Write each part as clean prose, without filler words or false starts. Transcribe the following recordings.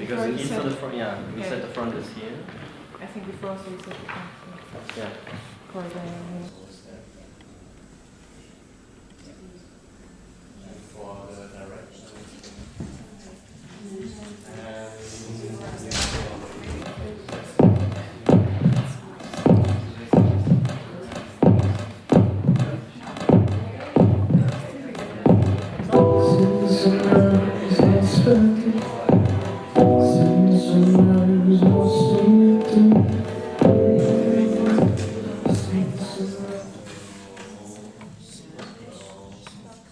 Because the keys for the front, yeah, we said the front is here. I think before also you said the front. Yeah. For the... For the direction.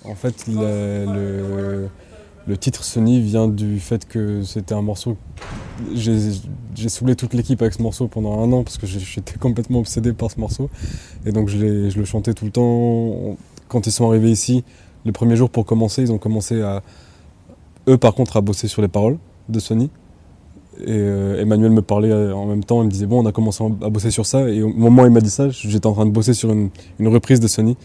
En fait, le titre Sunny vient du fait que c'était un morceau. J'ai saoulé toute l'équipe avec ce morceau pendant 1 an parce que j'étais complètement obsédé par ce morceau. Et donc je le chantais tout le temps. Quand ils sont arrivés ici, le premier jour pour commencer, ils ont commencé eux par contre à bosser sur les paroles de Sunny. Et Emmanuel me parlait en même temps, il me disait bon on a commencé à bosser sur ça. Et au moment où il m'a dit ça, j'étais en train de bosser sur une reprise de Sunny.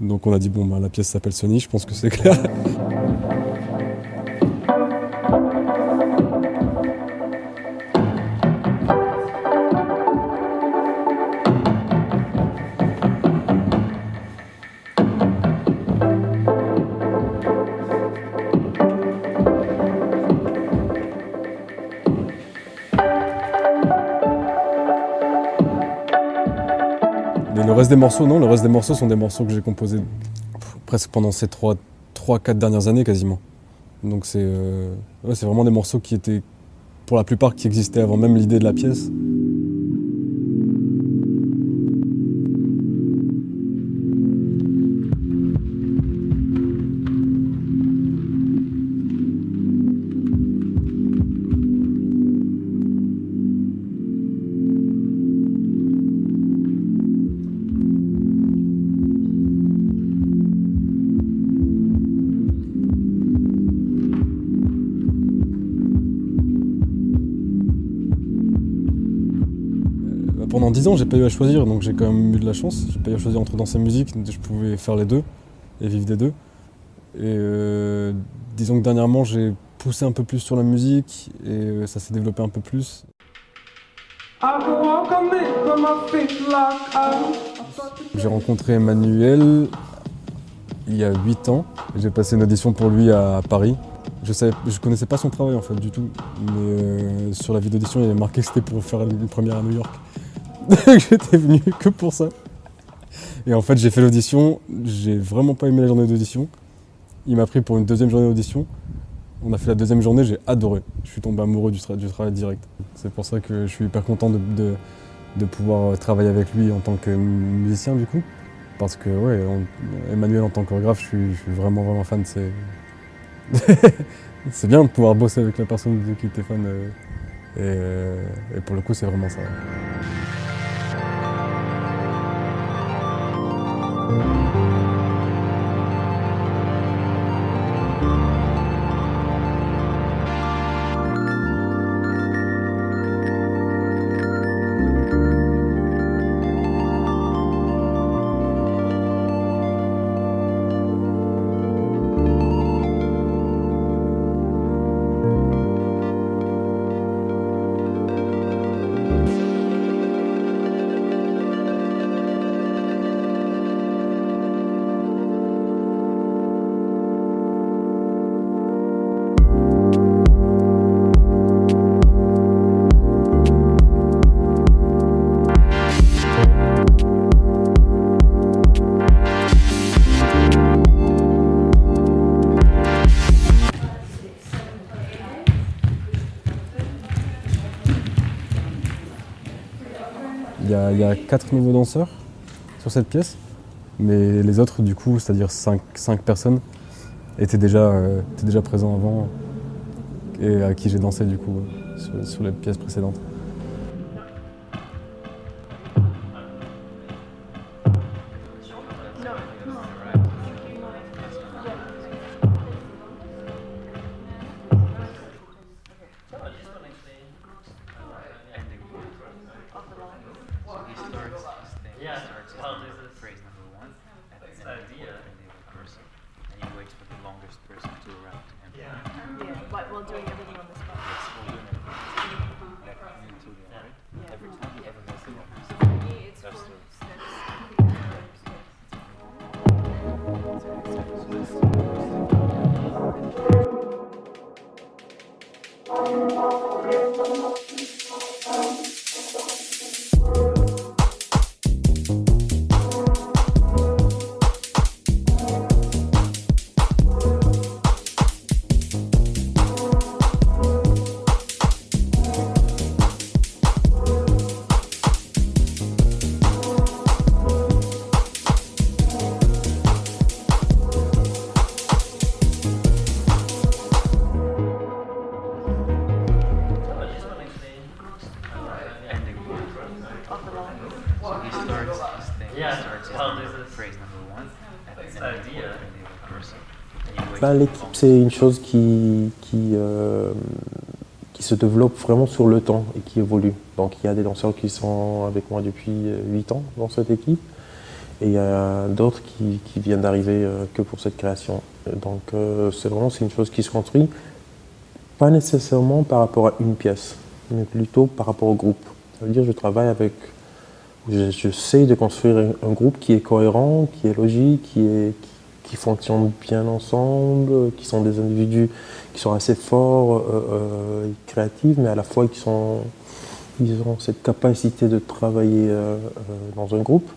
Donc on a dit bon bah la pièce s'appelle Sunny, je pense que c'est clair. Mais le reste des morceaux, non, le reste des morceaux sont des morceaux que j'ai composés presque pendant ces 3-4 dernières années quasiment. Donc c'est vraiment des morceaux qui étaient, pour la plupart, qui existaient avant même l'idée de la pièce. Pendant 10 ans, j'ai pas eu à choisir, donc j'ai quand même eu de la chance. J'ai pas eu à choisir entre danse et musique, je pouvais faire les deux et vivre des deux. Et disons que dernièrement, j'ai poussé un peu plus sur la musique et ça s'est développé un peu plus. J'ai rencontré Emmanuel il y a 8 ans. J'ai passé une audition pour lui à Paris. Je connaissais pas son travail en fait du tout, mais sur la vidéo d'audition, il y avait marqué que c'était pour faire une première à New York. J'étais venu que pour ça. Et en fait, j'ai fait l'audition, j'ai vraiment pas aimé la journée d'audition. Il m'a pris pour une deuxième journée d'audition. On a fait la deuxième journée, j'ai adoré. Je suis tombé amoureux du travail direct. C'est pour ça que je suis hyper content de pouvoir travailler avec lui en tant que musicien du coup. Parce que ouais, Emmanuel en tant que chorégraphe, je suis vraiment fan. C'est bien de pouvoir bosser avec la personne de qui tu es fan. Et pour le coup, c'est vraiment ça. Il y a 4 nouveaux danseurs sur cette pièce, mais les autres, du coup, c'est-à-dire 5 personnes, étaient déjà présents avant et à qui j'ai dansé du coup sur les pièces précédentes. While doing everything on the spot. Donc là, l'équipe, c'est une chose qui se développe vraiment sur le temps et qui évolue. Donc il y a des danseurs qui sont avec moi depuis 8 ans dans cette équipe et il y a d'autres qui viennent d'arriver que pour cette création. Donc c'est une chose qui se construit, pas nécessairement par rapport à une pièce, mais plutôt par rapport au groupe. Ça veut dire que je travaille avec, j'essaie de construire un groupe qui est cohérent, qui est logique, qui fonctionnent bien ensemble, qui sont des individus qui sont assez forts et créatifs, mais à la fois ils ont cette capacité de travailler dans un groupe.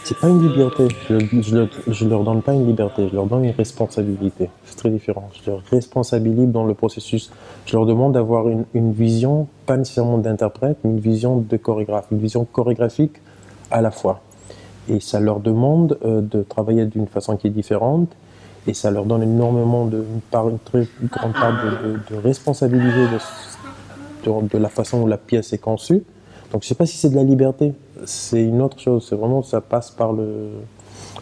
C'est pas une liberté, je leur donne pas une liberté, je leur donne une responsabilité. C'est très différent. Je leur responsabilise dans le processus. Je leur demande d'avoir une vision, pas nécessairement d'interprète, mais une vision de chorégraphe, une vision chorégraphique à la fois. Et ça leur demande de travailler d'une façon qui est différente, et ça leur donne énormément une très grande part de responsabilité de la façon où la pièce est conçue. Donc je ne sais pas si c'est de la liberté, c'est une autre chose. C'est vraiment, ça passe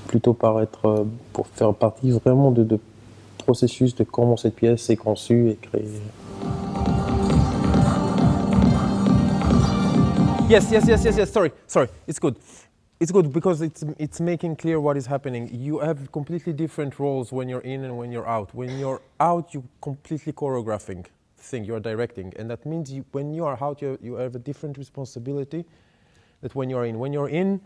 plutôt pour faire partie vraiment de processus de comment cette pièce est conçue et créée. Yes. Sorry. It's good. It's good because it's making clear what is happening. You have completely different roles when you're in and when you're out. When you're out, you're completely choreographing. Thing you're directing, and that means when you are out, you have a different responsibility that when you're in. When you're in,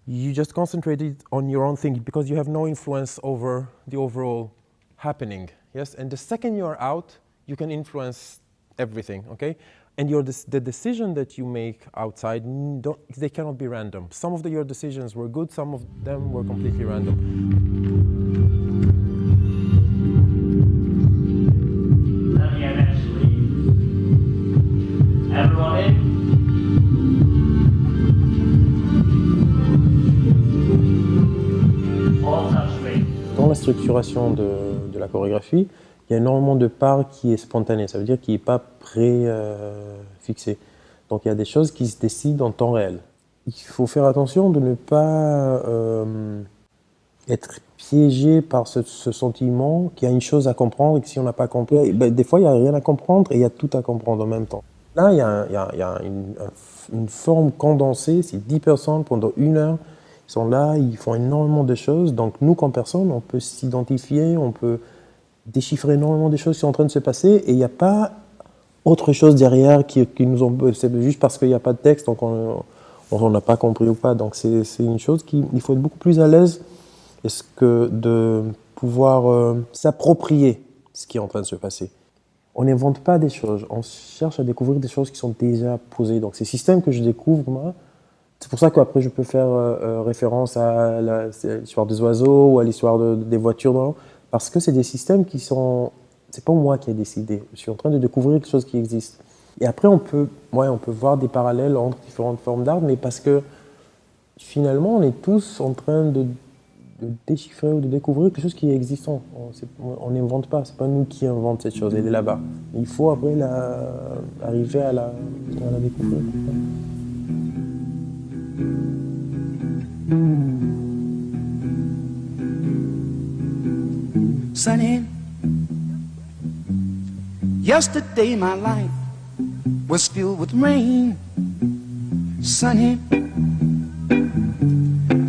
you just concentrate on your own thing because you have no influence over the overall happening. Yes, and the second you are out, you can influence everything. Okay, and the decision that you make outside, they cannot be random. Some of your decisions were good, some of them were completely random. Everyone in? All touch me. Dans la structuration de la chorégraphie, il y a énormément de parts qui est spontanée, ça veut dire qu'il n'est pas pré-fixé. Donc il y a des choses qui se décident en temps réel. Il faut faire attention de ne pas être piégé par ce sentiment qu'il y a une chose à comprendre et que si on n'a pas compris, des fois il n'y a rien à comprendre et il y a tout à comprendre en même temps. Là, il y a une forme condensée, c'est 10 personnes pendant 1 heure. Ils sont là, ils font énormément de choses. Donc nous, comme personne, on peut s'identifier, on peut déchiffrer énormément de choses qui sont en train de se passer et il n'y a pas autre chose derrière qui nous ont... C'est juste parce qu'il n'y a pas de texte, donc on n'a pas compris ou pas. Donc c'est une chose qu'il faut être beaucoup plus à l'aise de pouvoir s'approprier ce qui est en train de se passer. On n'invente pas des choses, on cherche à découvrir des choses qui sont déjà posées. Donc ces systèmes que je découvre, moi, c'est pour ça qu'après je peux faire référence à l'histoire des oiseaux ou à l'histoire des voitures, parce que c'est des systèmes qui sont... C'est pas moi qui ai décidé, je suis en train de découvrir quelque chose qui existe. Et après on peut voir des parallèles entre différentes formes d'art, mais parce que finalement on est tous en train de déchiffrer ou de découvrir quelque chose qui est existant. On n'invente pas, c'est pas nous qui inventons cette chose, elle est là-bas. Il faut après arriver à la découvrir. Sunny, yesterday my life was filled with rain. Sunny,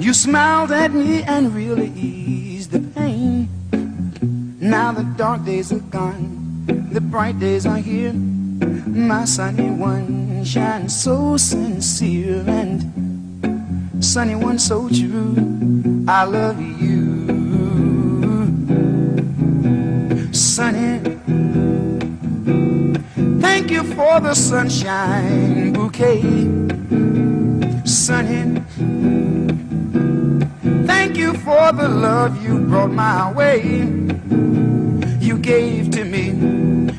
you smiled at me and really eased the pain. Now the dark days are gone, the bright days are here. My sunny one shines so sincere, and sunny one so true. I love you, sunny. Thank you for the sunshine bouquet, sunny. Thank you for the love you brought my way. You gave to me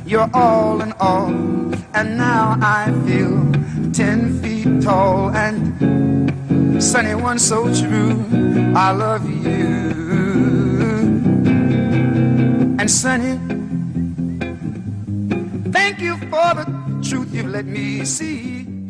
your all in all, and now I feel 10 feet tall. And sunny one so true, I love you. And sunny, Thank you for the truth you've let me see.